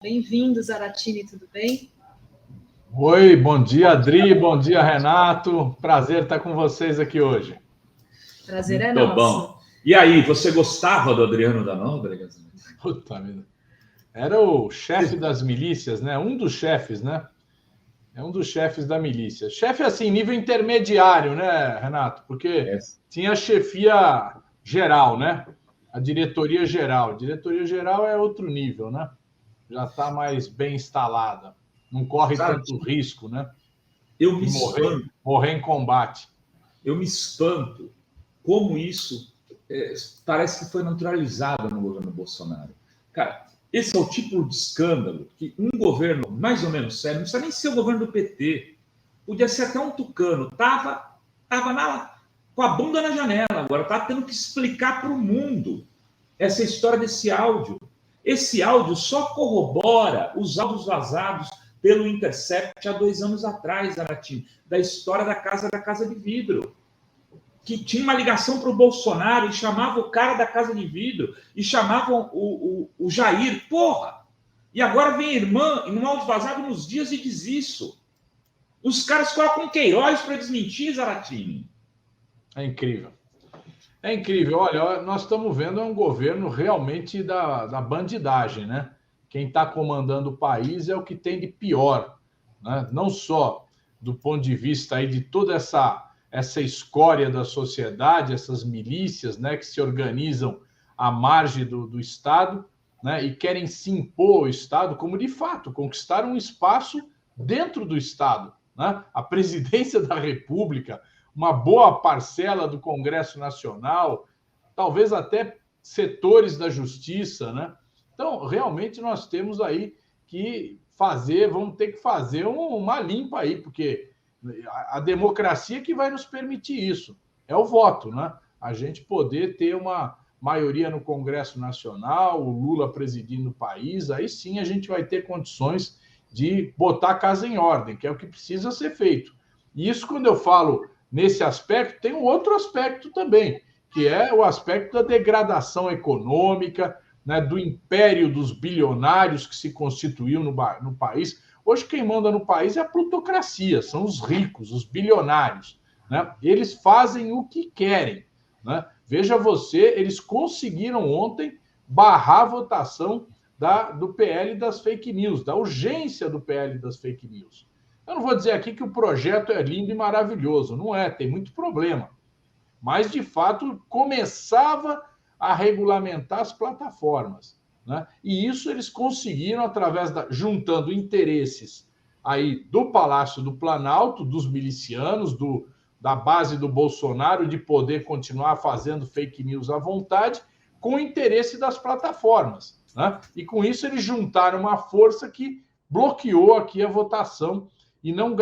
Bem-vindo, Zaratini, tudo bem? Oi, bom dia, Adri, bom dia, Renato. Prazer estar com vocês aqui hoje. Prazer é nosso. Bom. E aí, você gostava do Adriano da Nóbrega? Puta vida. Era o chefe das milícias, né? Um dos chefes, né? É um dos chefes da milícia. Chefe, assim, nível intermediário, né, Renato? Porque tinha a chefia geral, né? A diretoria geral. A diretoria geral é outro nível, né? Já está mais bem instalada. Não corre tanto risco, né? Eu me espanto. Morrer em combate. Eu me espanto como isso parece que foi naturalizado no governo Bolsonaro. Cara, esse é o tipo de escândalo que um governo mais ou menos sério, não precisa nem ser o governo do PT, podia ser até um tucano, tava com a bunda na janela, agora tá tendo que explicar para o mundo essa história desse áudio. Esse áudio só corrobora os áudios vazados pelo Intercept há 2 anos atrás, Zaratini, da história da Casa de Vidro, que tinha uma ligação para o Bolsonaro e chamava o cara da Casa de Vidro e chamavam o Jair. Porra! E agora vem a irmã, em um áudio vazado nos dias, e diz isso. Os caras colocam Queiroz para desmentir, Zaratini. É incrível. É incrível. Olha, nós estamos vendo um governo realmente da bandidagem, né? Quem está comandando o país é o que tem de pior, né? Não só do ponto de vista aí de toda essa escória da sociedade, essas milícias, né, que se organizam à margem do Estado, né, e querem se impor ao Estado, como de fato conquistaram um espaço dentro do Estado, né? A presidência da República, uma boa parcela do Congresso Nacional, talvez até setores da Justiça, né? Então, realmente nós temos aí que vamos ter que fazer uma limpa aí, porque a democracia que vai nos permitir isso é o voto, né? A gente poder ter uma maioria no Congresso Nacional, o Lula presidindo o país, aí sim a gente vai ter condições de botar a casa em ordem, que é o que precisa ser feito. E isso, quando eu falo nesse aspecto, tem um outro aspecto também, que é o aspecto da degradação econômica, né, do império dos bilionários que se constituiu no país. Hoje quem manda no país é a plutocracia, são os ricos, os bilionários, né? Eles fazem o que querem, né? Veja você, eles conseguiram ontem barrar a votação do PL das fake news, da urgência do PL das fake news. Eu não vou dizer aqui que o projeto é lindo e maravilhoso, não é, tem muito problema. Mas, de fato, começava a regulamentar as plataformas, né? E isso eles conseguiram através juntando interesses aí do Palácio do Planalto, dos milicianos, da base do Bolsonaro, de poder continuar fazendo fake news à vontade, com o interesse das plataformas, né? E com isso eles juntaram uma força que bloqueou aqui a votação e não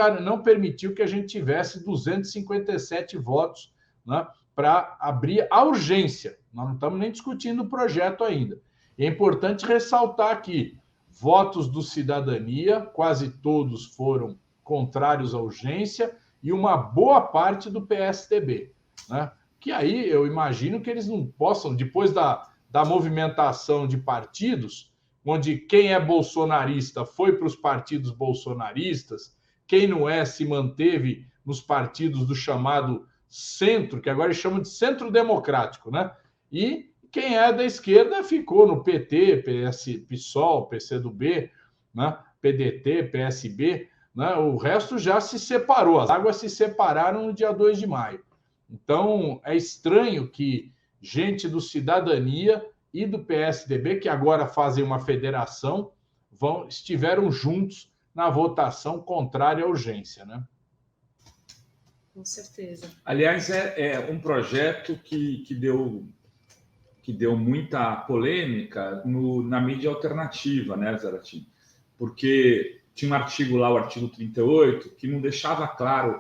permitiu que a gente tivesse 257 votos, né, para abrir a urgência. Nós não estamos nem discutindo o projeto ainda. E é importante ressaltar aqui, votos do Cidadania, quase todos foram contrários à urgência, e uma boa parte do PSDB, né? Que aí eu imagino que eles não possam, depois da movimentação de partidos, onde quem é bolsonarista foi para os partidos bolsonaristas, quem não é se manteve nos partidos do chamado centro, que agora eles chamam de centro democrático, né? E quem é da esquerda ficou no PT, PSOL, PCdoB, né? PDT, PSB, né? O resto já se separou, as águas se separaram no dia 2 de maio. Então, é estranho que gente do Cidadania e do PSDB, que agora fazem uma federação, estiveram juntos na votação contrária à urgência, né? Com certeza. Aliás, é um projeto que deu muita polêmica na mídia alternativa, né, Zaratini? Porque tinha um artigo lá, o artigo 38, que não deixava claro,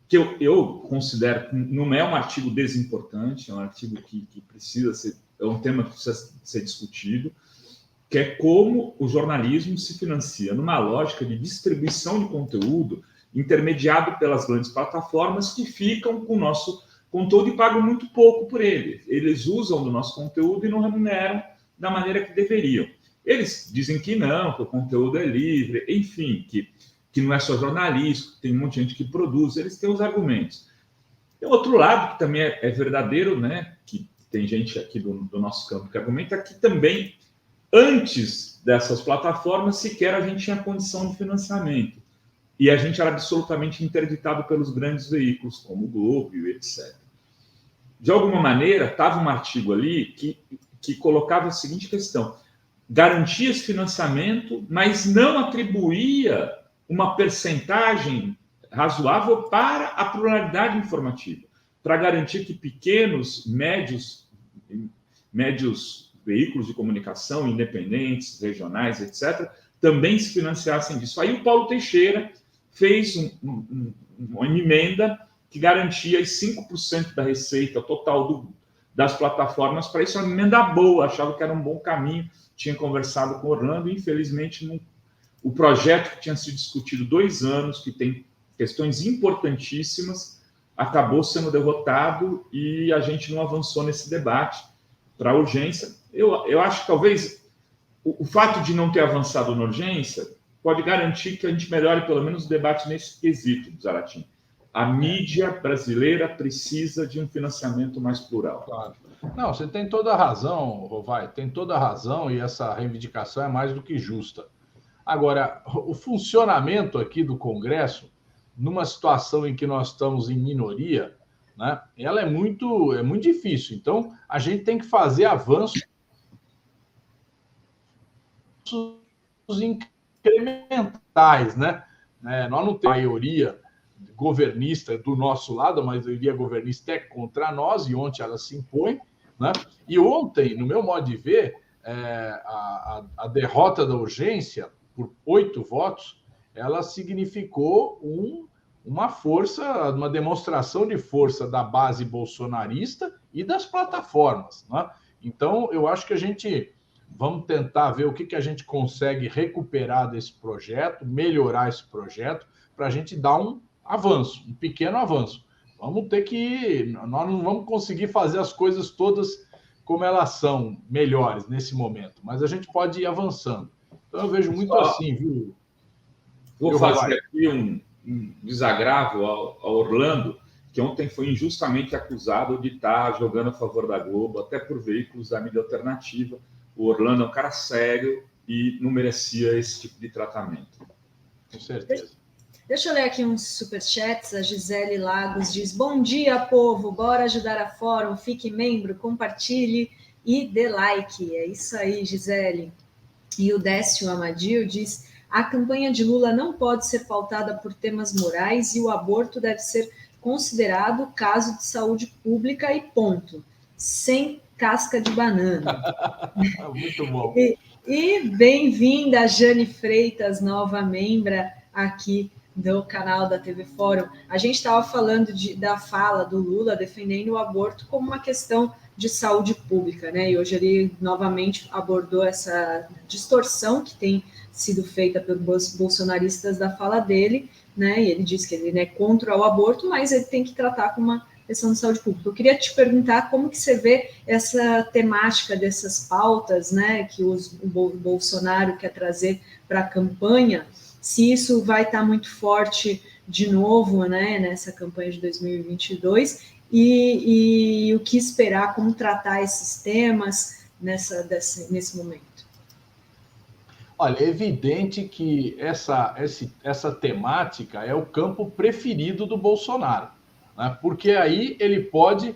que eu considero que não é um artigo desimportante, é um artigo que precisa ser, é um tema que precisa ser discutido, que é como o jornalismo se financia numa lógica de distribuição de conteúdo intermediado pelas grandes plataformas que ficam com o nosso conteúdo e pagam muito pouco por ele. Eles usam do nosso conteúdo e não remuneram da maneira que deveriam. Eles dizem que não, que o conteúdo é livre, enfim, que não é só jornalístico, tem um monte de gente que produz, eles têm os argumentos. Tem outro lado que também é verdadeiro, né? Que tem gente aqui do nosso campo que argumenta que também, antes dessas plataformas, sequer a gente tinha condição de financiamento. E a gente era absolutamente interditado pelos grandes veículos, como o Globo e etc. De alguma maneira, estava um artigo ali que colocava a seguinte questão: garantia esse financiamento, mas não atribuía uma percentagem razoável para a pluralidade informativa, para garantir que pequenos, médios veículos de comunicação, independentes, regionais, etc., também se financiassem disso. Aí o Paulo Teixeira fez uma emenda que garantia 5% da receita total das plataformas para isso. É uma emenda boa, achava que era um bom caminho, tinha conversado com o Orlando, e infelizmente o projeto que tinha sido discutido 2 anos, que tem questões importantíssimas, acabou sendo derrotado e a gente não avançou nesse debate para a urgência. Eu acho que talvez o fato de não ter avançado na urgência pode garantir que a gente melhore pelo menos o debate nesse quesito, Zaratin. A mídia brasileira precisa de um financiamento mais plural. Claro. Não, você tem toda a razão, Rovai, tem toda a razão, e essa reivindicação é mais do que justa. Agora, o funcionamento aqui do Congresso, numa situação em que nós estamos em minoria, né, ela é muito difícil. Então, a gente tem que fazer avanços incrementais, né? Nós não temos maioria governista do nosso lado, a maioria governista é contra nós, e ontem ela se impõe, né? E ontem, no meu modo de ver, a derrota da urgência, por 8 votos, ela significou uma força, uma demonstração de força da base bolsonarista e das plataformas, né? Então, eu acho que a gente vamos tentar ver o que a gente consegue recuperar desse projeto, melhorar esse projeto, para a gente dar um avanço, um pequeno avanço. Vamos ter que... Nós não vamos conseguir fazer as coisas todas como elas são, melhores nesse momento, mas a gente pode ir avançando. Então, eu vejo muito assim, viu? Vou fazer aqui um desagravo ao Orlando, que ontem foi injustamente acusado de estar jogando a favor da Globo, até por veículos da mídia alternativa. O Orlando é um cara sério e não merecia esse tipo de tratamento. Com certeza. Deixa eu ler aqui uns superchats. A Gisele Lagos diz: bom dia, povo, bora ajudar a Fórum, fique membro, compartilhe e dê like. É isso aí, Gisele. E o Décio Amadil diz: a campanha de Lula não pode ser pautada por temas morais e o aborto deve ser considerado caso de saúde pública e ponto. Sem casca de banana. Muito bom. E bem-vinda, Jane Freitas, nova membra aqui do canal da TV Fórum. A gente estava falando da fala do Lula defendendo o aborto como uma questão de saúde pública, né? E hoje ele novamente abordou essa distorção que tem sido feita pelos bolsonaristas da fala dele, né? E ele diz que ele é contra o aborto, mas ele tem que tratar com uma questão de saúde pública. Eu queria te perguntar como que você vê essa temática dessas pautas, né, que o Bolsonaro quer trazer para a campanha, se isso vai estar muito forte de novo, né, nessa campanha de 2022, e o que esperar, como tratar esses temas nesse momento. Olha, é evidente que essa temática é o campo preferido do Bolsonaro, né? Porque aí ele pode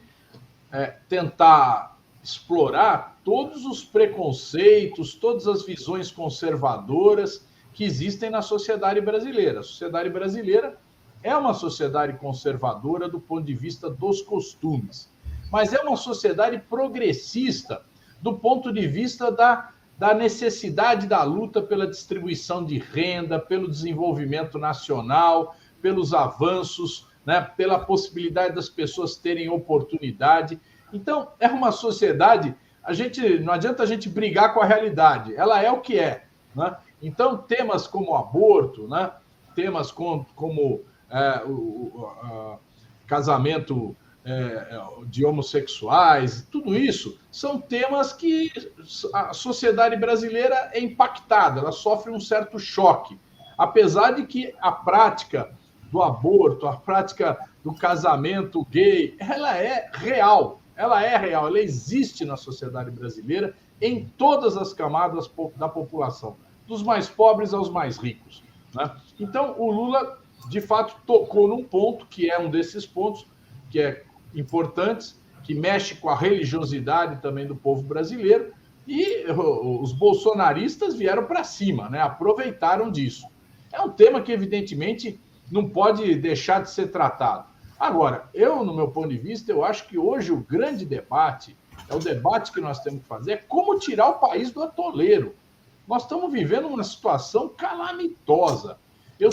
tentar explorar todos os preconceitos, todas as visões conservadoras que existem na sociedade brasileira. A sociedade brasileira é uma sociedade conservadora do ponto de vista dos costumes, mas é uma sociedade progressista do ponto de vista da necessidade da luta pela distribuição de renda, pelo desenvolvimento nacional, pelos avanços, né, pela possibilidade das pessoas terem oportunidade. Então, é uma sociedade... não adianta a gente brigar com a realidade, ela é o que é, né? Então, temas como aborto, né, temas como casamento de homossexuais, tudo isso são temas que a sociedade brasileira é impactada, ela sofre um certo choque, apesar de que a prática do aborto, a prática do casamento gay, ela é real, ela existe na sociedade brasileira em todas as camadas da população, dos mais pobres aos mais ricos, né? Então, o Lula, de fato, tocou num ponto que é um desses pontos que é importantes, que mexe com a religiosidade também do povo brasileiro, e os bolsonaristas vieram para cima, né? Aproveitaram disso. É um tema que, evidentemente, não pode deixar de ser tratado. Agora, no meu ponto de vista, eu acho que hoje o grande debate, o debate que nós temos que fazer, é como tirar o país do atoleiro. Nós estamos vivendo uma situação calamitosa. Eu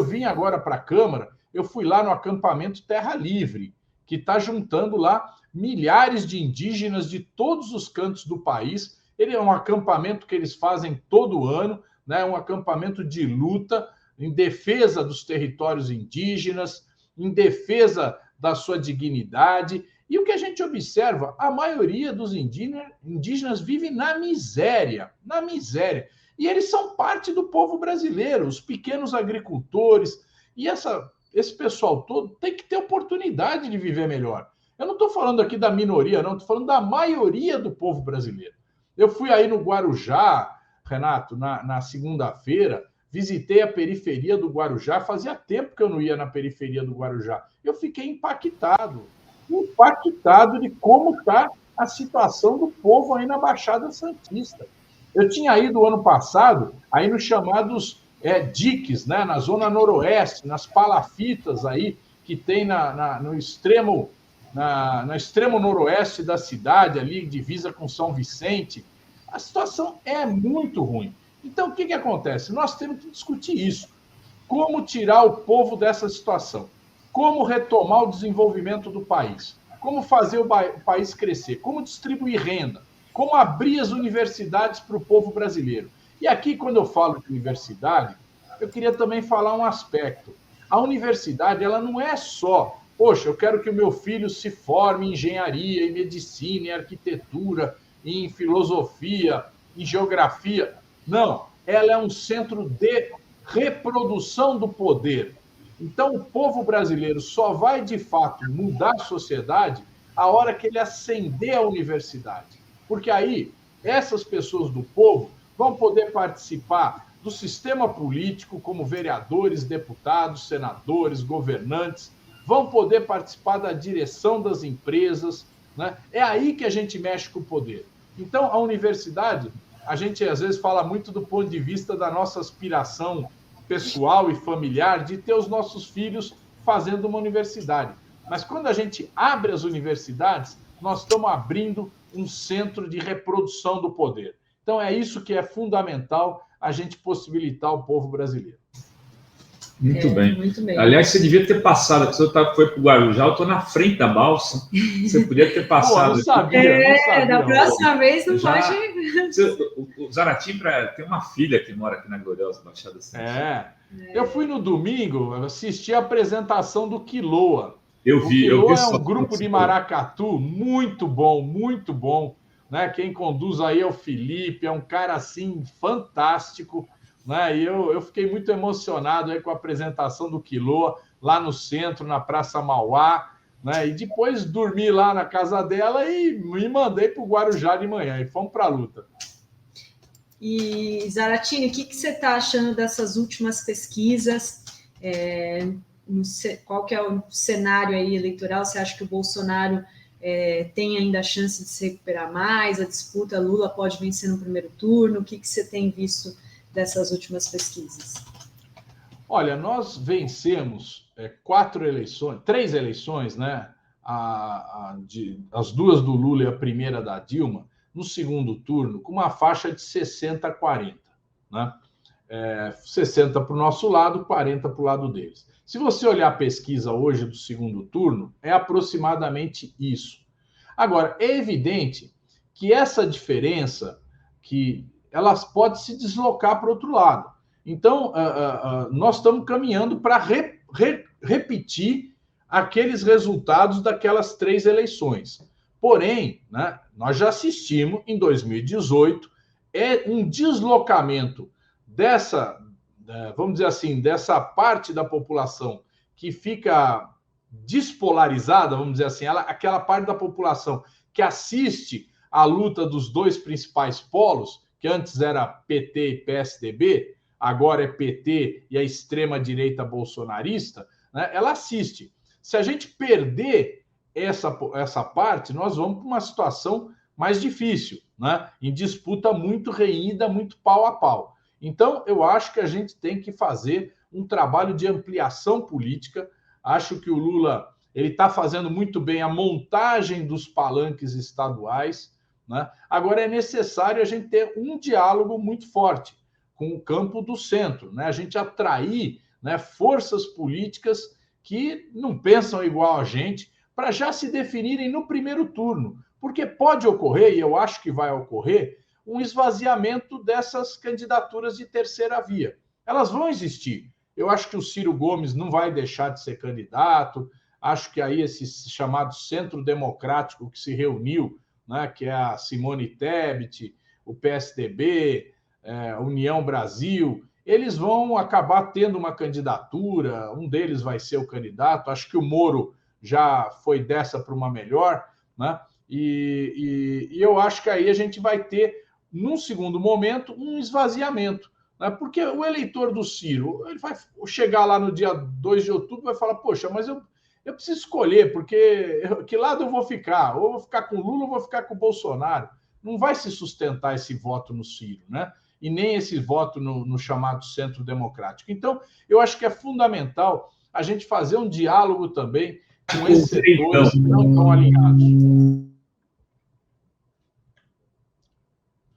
vim agora para a Câmara, eu fui lá no acampamento Terra Livre, que está juntando lá milhares de indígenas de todos os cantos do país. Ele é um acampamento que eles fazem todo ano, né? Um acampamento de luta em defesa dos territórios indígenas, em defesa da sua dignidade. E o que a gente observa, a maioria dos indígenas vive na miséria, E eles são parte do povo brasileiro, os pequenos agricultores, e esse pessoal todo tem que ter oportunidade de viver melhor. Eu não estou falando aqui da minoria, não, estou falando da maioria do povo brasileiro. Eu fui aí no Guarujá, Renato, na segunda-feira, visitei a periferia do Guarujá, fazia tempo que eu não ia na periferia do Guarujá. Eu fiquei impactado de como está a situação do povo aí na Baixada Santista. Eu tinha ido ano passado, aí nos chamados diques, né, na zona noroeste, nas palafitas aí, que tem no extremo noroeste da cidade, ali, divisa com São Vicente. A situação é muito ruim. Então, o que acontece? Nós temos que discutir isso. Como tirar o povo dessa situação? Como retomar o desenvolvimento do país? Como fazer o país crescer? Como distribuir renda? Como abrir as universidades para o povo brasileiro? E aqui, quando eu falo de universidade, eu queria também falar um aspecto. A universidade, ela não é só, poxa, eu quero que o meu filho se forme em engenharia, em medicina, em arquitetura, em filosofia, em geografia. Não, ela é um centro de reprodução do poder. Então, o povo brasileiro só vai, de fato, mudar a sociedade a hora que ele ascender a universidade. Porque aí, essas pessoas do povo vão poder participar do sistema político, como vereadores, deputados, senadores, governantes, vão poder participar da direção das empresas, né? É aí que a gente mexe com o poder. Então, a universidade, a gente às vezes fala muito do ponto de vista da nossa aspiração pessoal e familiar de ter os nossos filhos fazendo uma universidade. Mas quando a gente abre as universidades, nós estamos abrindo um centro de reprodução do poder. Então, é isso que é fundamental, a gente possibilitar o povo brasileiro. Muito bem. Aliás, você devia ter passado, porque você foi para o Guarujá, eu estou na frente da balsa, você podia ter passado. Não sabia. Da próxima vez não pode... O Zaratim tem uma filha que mora aqui na Gloriosa Baixada Santista. Eu fui no domingo assistir a apresentação do Quiloa. Eu vi. O Quiloa é um grupo de maracatu muito bom, né? Quem conduz aí é o Felipe, é um cara assim fantástico, né? E eu fiquei muito emocionado aí com a apresentação do Quiloa lá no centro, na Praça Mauá, né? E depois dormi lá na casa dela e me mandei para o Guarujá de manhã e fomos para a luta. E, Zaratini, o que você está achando dessas últimas pesquisas? Qual que é o cenário aí eleitoral? Você acha que o Bolsonaro tem ainda a chance de se recuperar mais? A disputa Lula pode vencer no primeiro turno? O que você tem visto dessas últimas pesquisas? Olha, nós vencemos 3 eleições, né? As 2 do Lula e a primeira da Dilma, no segundo turno, com uma faixa de 60-40, né? 60 para o nosso lado, 40 para o lado deles. Se você olhar a pesquisa hoje do segundo turno, é aproximadamente isso. Agora, é evidente que essa diferença, que elas podem se deslocar para o outro lado. Então, nós estamos caminhando para repetir aqueles resultados daquelas 3 eleições. Porém, né, nós já assistimos em 2018 um deslocamento dessa, vamos dizer assim, dessa parte da população que fica despolarizada, vamos dizer assim, aquela parte da população que assiste à luta dos 2 principais polos, que antes era PT e PSDB, agora é PT e a extrema-direita bolsonarista, né, ela assiste. Se a gente perder essa parte, nós vamos para uma situação mais difícil, né, em disputa muito renhida, muito pau a pau. Então, eu acho que a gente tem que fazer um trabalho de ampliação política. Acho que o Lula ele está fazendo muito bem a montagem dos palanques estaduais, né? Agora é necessário a gente ter um diálogo muito forte com o campo do centro, né? A gente atrair, né, forças políticas que não pensam igual a gente para já se definirem no primeiro turno, porque pode ocorrer, e eu acho que vai ocorrer, um esvaziamento dessas candidaturas de terceira via. Elas vão existir. Eu acho que o Ciro Gomes não vai deixar de ser candidato. Acho que aí esse chamado Centro Democrático que se reuniu, né, que é a Simone Tebet, o PSDB, a União Brasil, eles vão acabar tendo uma candidatura, um deles vai ser o candidato. Acho que o Moro já foi dessa para uma melhor, né? E eu acho que aí a gente vai ter, num segundo momento, um esvaziamento. Porque o eleitor do Ciro, ele vai chegar lá no dia 2 de outubro e vai falar, poxa, mas eu preciso escolher, porque que lado eu vou ficar? Ou eu vou ficar com o Lula ou vou ficar com o Bolsonaro? Não vai se sustentar esse voto no Ciro, né? E nem esse voto no chamado Centro Democrático. Então, eu acho que é fundamental a gente fazer um diálogo também com esses setores que não estão alinhados.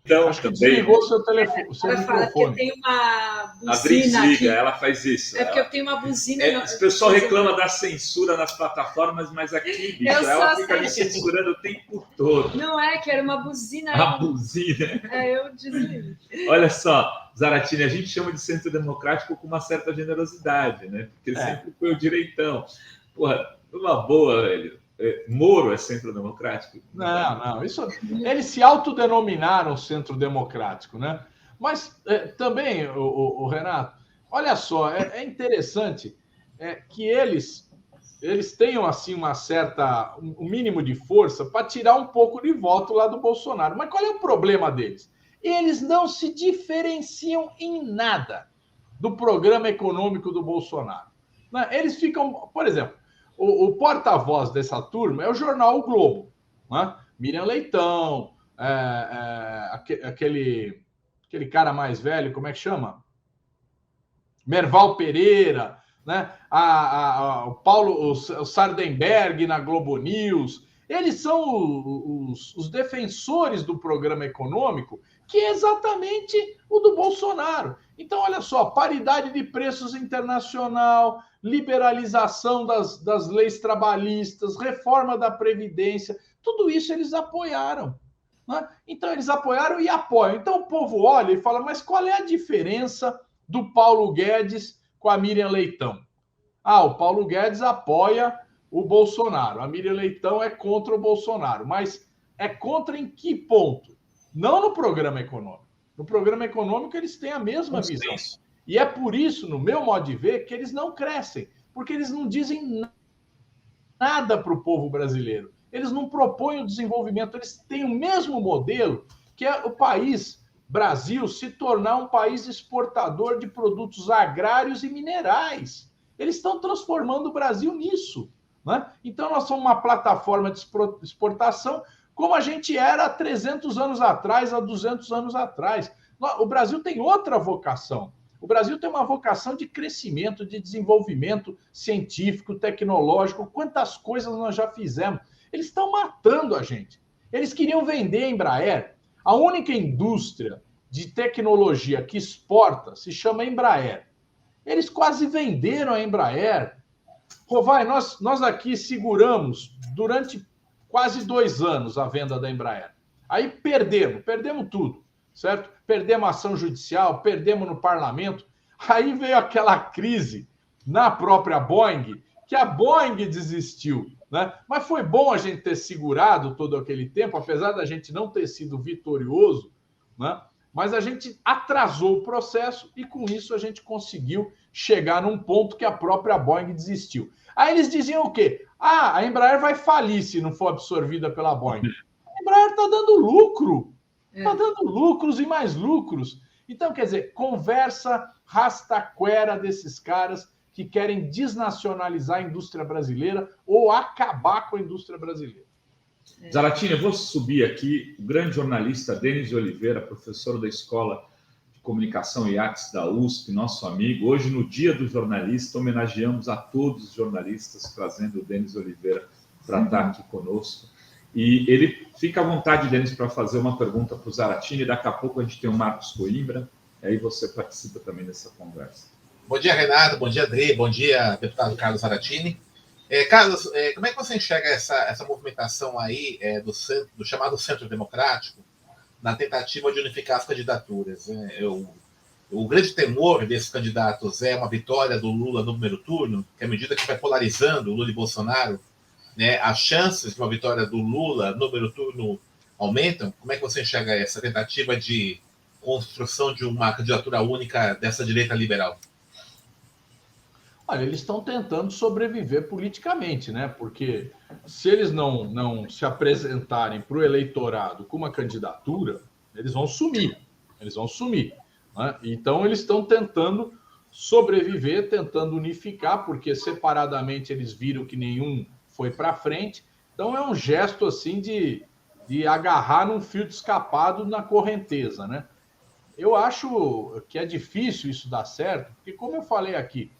Então, acho que desligou seu telefone, seu microfone. Porque tem uma buzina a Brix liga, aqui. Ela faz isso. É porque eu tenho uma buzina. O pessoal reclama da censura nas plataformas, mas aqui, bicho, ela fica me censurando o tempo todo. Não é, que era uma buzina. A buzina. Eu desligo. Olha só, Zaratini, a gente chama de Centro Democrático com uma certa generosidade, né? Porque sempre foi o direitão. Porra, uma boa, velho. Moro é Centro Democrático? Não. Isso, eles se autodenominaram Centro Democrático, né? Mas também, o Renato, olha só, é interessante que eles tenham assim um mínimo de força para tirar um pouco de voto lá do Bolsonaro. Mas qual é o problema deles? Eles não se diferenciam em nada do programa econômico do Bolsonaro. Eles ficam, por exemplo, o porta-voz dessa turma é o jornal O Globo, né? Miriam Leitão, aquele cara mais velho, como é que chama? Merval Pereira, né? O Paulo, o Sardenberg na Globo News. Eles são os defensores do programa econômico, que é exatamente o do Bolsonaro. Então, olha só, paridade de preços internacional, liberalização das leis trabalhistas, reforma da Previdência, tudo isso eles apoiaram, né? Então, eles apoiaram e apoiam. Então, o povo olha e fala, mas qual é a diferença do Paulo Guedes com a Miriam Leitão? O Paulo Guedes apoia o Bolsonaro, a Miriam Leitão é contra o Bolsonaro, mas é contra em que ponto? Não no programa econômico. No programa econômico, eles têm a mesma visão. E é por isso, no meu modo de ver, que eles não crescem, porque eles não dizem nada para o povo brasileiro. Eles não propõem o desenvolvimento, eles têm o mesmo modelo, que é o país, Brasil, se tornar um país exportador de produtos agrários e minerais. Eles estão transformando o Brasil nisso, né? Então, nós somos uma plataforma de exportação, como a gente era há 300 anos atrás, há 200 anos atrás. O Brasil tem outra vocação. O Brasil tem uma vocação de crescimento, de desenvolvimento científico, tecnológico. Quantas coisas nós já fizemos. Eles estão matando a gente. Eles queriam vender a Embraer. A única indústria de tecnologia que exporta se chama Embraer. Eles quase venderam a Embraer. Rovai, nós aqui seguramos durante quase 2 anos a venda da Embraer. Aí perdemos tudo, certo? Perdemos a ação judicial, perdemos no parlamento. Aí veio aquela crise na própria Boeing, que a Boeing desistiu, né? Mas foi bom a gente ter segurado todo aquele tempo, apesar da gente não ter sido vitorioso, né? Mas a gente atrasou o processo e com isso a gente conseguiu chegar num ponto que a própria Boeing desistiu. Aí eles diziam o quê? Ah, a Embraer vai falir se não for absorvida pela Boeing. A Embraer está dando lucro. Está dando lucros e mais lucros. Então, quer dizer, conversa rastaquera desses caras que querem desnacionalizar a indústria brasileira ou acabar com a indústria brasileira. Zaratini, eu vou subir aqui o grande jornalista Denis Oliveira, professor da Escola de Comunicação e Artes da USP, nosso amigo. Hoje, no Dia do Jornalista, homenageamos a todos os jornalistas, trazendo o Denis Oliveira para estar aqui conosco. E ele fica à vontade, Denis, para fazer uma pergunta para o Zaratini. Daqui a pouco a gente tem o Marcos Coimbra, e aí você participa também dessa conversa. Bom dia, Renato. Bom dia, Adri. Bom dia, deputado Carlos Zaratini. Carlos, como é que você enxerga essa movimentação aí do chamado Centro Democrático na tentativa de unificar as candidaturas? O grande temor desses candidatos é uma vitória do Lula no primeiro turno, que à medida que vai polarizando o Lula e Bolsonaro, né, as chances de uma vitória do Lula no primeiro turno aumentam. Como é que você enxerga essa tentativa de construção de uma candidatura única dessa direita liberal? Olha, eles estão tentando sobreviver politicamente, né? Porque se eles não se apresentarem para o eleitorado com uma candidatura, eles vão sumir. Né? Então, eles estão tentando sobreviver, tentando unificar, porque separadamente eles viram que nenhum foi para frente. Então, é um gesto assim de agarrar num fio de escapado na correnteza, né? Eu acho que é difícil isso dar certo, porque, como eu falei aqui,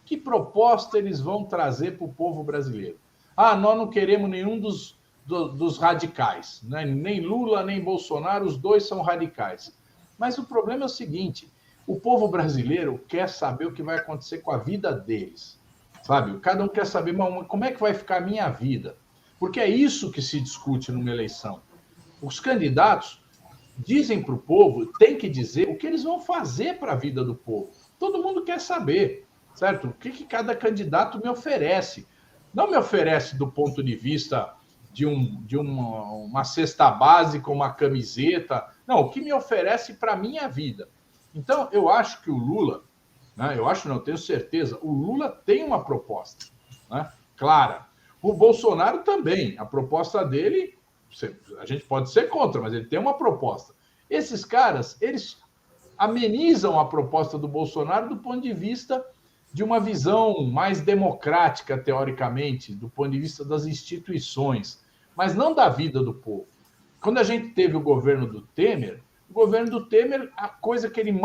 que proposta eles vão trazer para o povo brasileiro? Ah, nós não queremos nenhum dos radicais, né? Nem Lula, nem Bolsonaro, os dois são radicais. Mas o problema é o seguinte, o povo brasileiro quer saber o que vai acontecer com a vida deles, sabe? Cada um quer saber, como é que vai ficar a minha vida? Porque é isso que se discute numa eleição. Os candidatos dizem para o povo, tem que dizer o que eles vão fazer para a vida do povo. Todo mundo quer saber. Certo? O que cada candidato me oferece? Não me oferece do ponto de vista de uma cesta básica, uma camiseta. Não, o que me oferece para a minha vida. Então, eu acho que o Lula, né, eu tenho certeza, o Lula tem uma proposta, né, clara. O Bolsonaro também. A proposta dele, a gente pode ser contra, mas ele tem uma proposta. Esses caras, eles amenizam a proposta do Bolsonaro do ponto de vista de uma visão mais democrática, teoricamente, do ponto de vista das instituições, mas não da vida do povo. Quando a gente teve o governo do Temer, a coisa que ele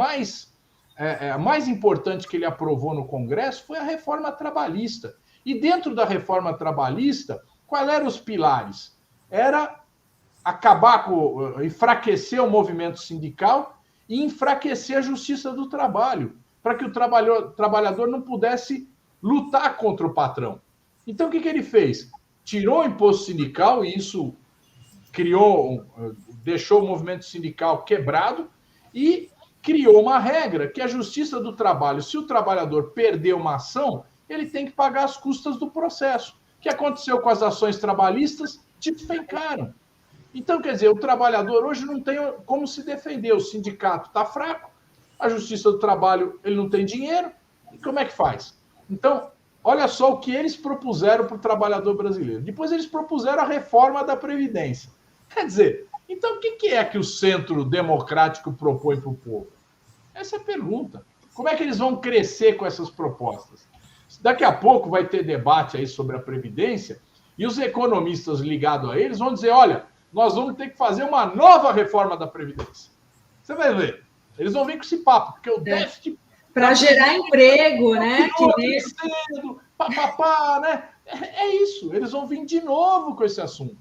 a mais importante que ele aprovou no Congresso foi a reforma trabalhista. E dentro da reforma trabalhista, quais eram os pilares? Era enfraquecer o movimento sindical e enfraquecer a justiça do trabalho, para que o trabalhador não pudesse lutar contra o patrão. Então, o que ele fez? Tirou o imposto sindical e isso deixou o movimento sindical quebrado e criou uma regra que a justiça do trabalho, se o trabalhador perder uma ação, ele tem que pagar as custas do processo. O que aconteceu com as ações trabalhistas? Despencaram. Então, quer dizer, o trabalhador hoje não tem como se defender. O sindicato está fraco, a Justiça do Trabalho, ele não tem dinheiro, e como é que faz? Então, olha só o que eles propuseram para o trabalhador brasileiro. Depois eles propuseram a reforma da Previdência. Quer dizer, então o que é que o Centro Democrático propõe para o povo? Essa é a pergunta. Como é que eles vão crescer com essas propostas? Daqui a pouco vai ter debate aí sobre a Previdência, e os economistas ligados a eles vão dizer, olha, nós vamos ter que fazer uma nova reforma da Previdência. Você vai ver. Eles vão vir com esse papo, porque o déficit... Para gerar emprego, né? Né? É isso, eles vão vir de novo com esse assunto.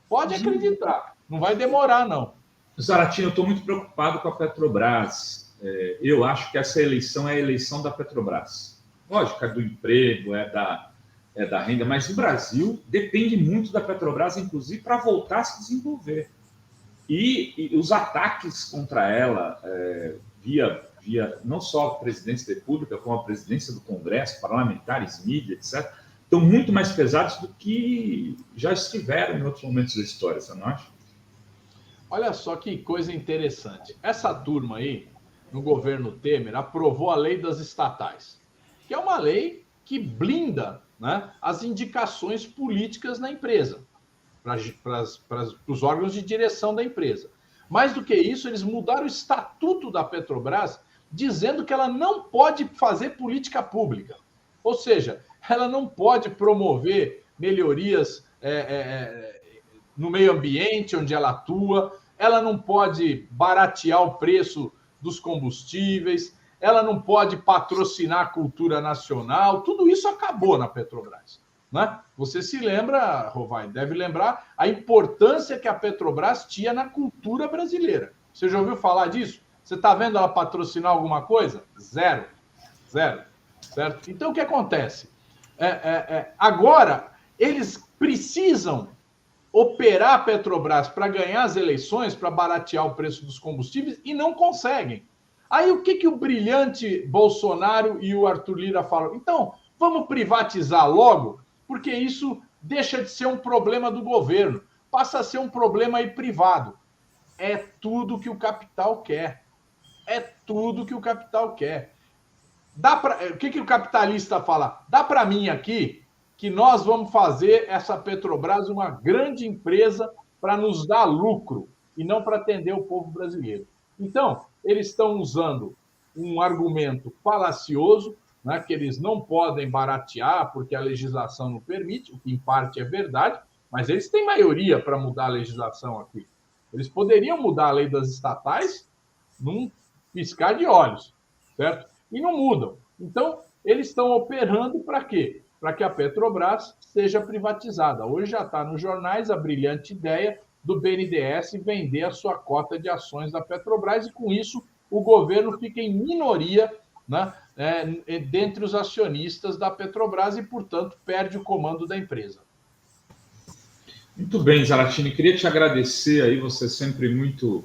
Pode acreditar, não vai demorar, não. Zaratini, eu estou muito preocupado com a Petrobras. Eu acho que essa eleição é a eleição da Petrobras. Lógico, é do emprego, é da renda, mas o Brasil depende muito da Petrobras, inclusive, para voltar a se desenvolver. E os ataques contra ela, via não só a presidência da República, como a presidência do Congresso, parlamentares, mídia, etc., estão muito mais pesados do que já estiveram em outros momentos da história, você não acha? Olha só que coisa interessante. Essa turma aí, no governo Temer, aprovou a lei das estatais, que é uma lei que blinda, né, as indicações políticas na empresa, para os órgãos de direção da empresa. Mais do que isso, eles mudaram o estatuto da Petrobras, dizendo que ela não pode fazer política pública. Ou seja, ela não pode promover melhorias no meio ambiente onde ela atua, ela não pode baratear o preço dos combustíveis, ela não pode patrocinar a cultura nacional, tudo isso acabou na Petrobras. Né? Você se lembra, Rovai, deve lembrar a importância que a Petrobras tinha na cultura brasileira. Você já ouviu falar disso? Você está vendo ela patrocinar alguma coisa? Zero. Zero. Certo? Então, o que acontece? Agora, eles precisam operar a Petrobras para ganhar as eleições, para baratear o preço dos combustíveis, e não conseguem. Aí, o que o brilhante Bolsonaro e o Arthur Lira falam? Então, vamos privatizar logo, porque isso deixa de ser um problema do governo, passa a ser um problema aí privado. É tudo que o capital quer. É tudo que o capital quer. O que o capitalista fala? Dá para mim aqui que nós vamos fazer essa Petrobras uma grande empresa para nos dar lucro e não para atender o povo brasileiro. Então, eles estão usando um argumento falacioso, né, que eles não podem baratear porque a legislação não permite, o que em parte é verdade, mas eles têm maioria para mudar a legislação aqui. Eles poderiam mudar a lei das estatais num piscar de olhos, certo? E não mudam. Então, eles estão operando para quê? Para que a Petrobras seja privatizada. Hoje já está nos jornais a brilhante ideia do BNDES vender a sua cota de ações da Petrobras e, com isso, o governo fica em minoria, né, dentre os acionistas da Petrobras e, portanto, perde o comando da empresa. Muito bem, Zaratini. Queria te agradecer aí, você sempre muito...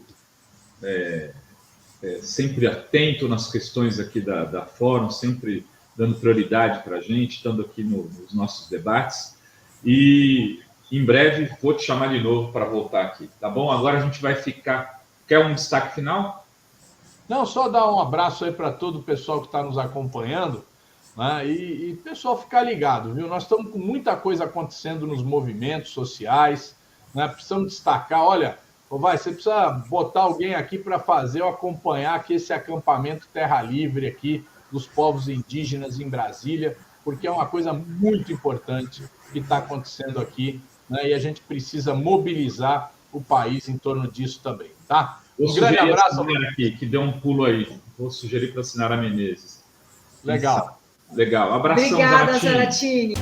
sempre atento nas questões aqui da Fórum, sempre dando prioridade para a gente, estando aqui nos nossos debates. E em breve vou te chamar de novo para voltar aqui, tá bom? Agora a gente vai ficar... Quer um destaque final? Não, só dar um abraço aí para todo o pessoal que está nos acompanhando, né? E pessoal ficar ligado, viu? Nós estamos com muita coisa acontecendo nos movimentos sociais, né? Precisamos destacar, olha... você precisa botar alguém aqui para fazer ou acompanhar aqui esse acampamento Terra Livre aqui dos povos indígenas em Brasília, porque é uma coisa muito importante que está acontecendo aqui, né? E a gente precisa mobilizar o país em torno disso também, tá? Um grande abraço aqui, que deu um pulo aí. Vou sugerir para a Sinara Menezes. Legal. Legal. Abração, Obrigada, Zaratini.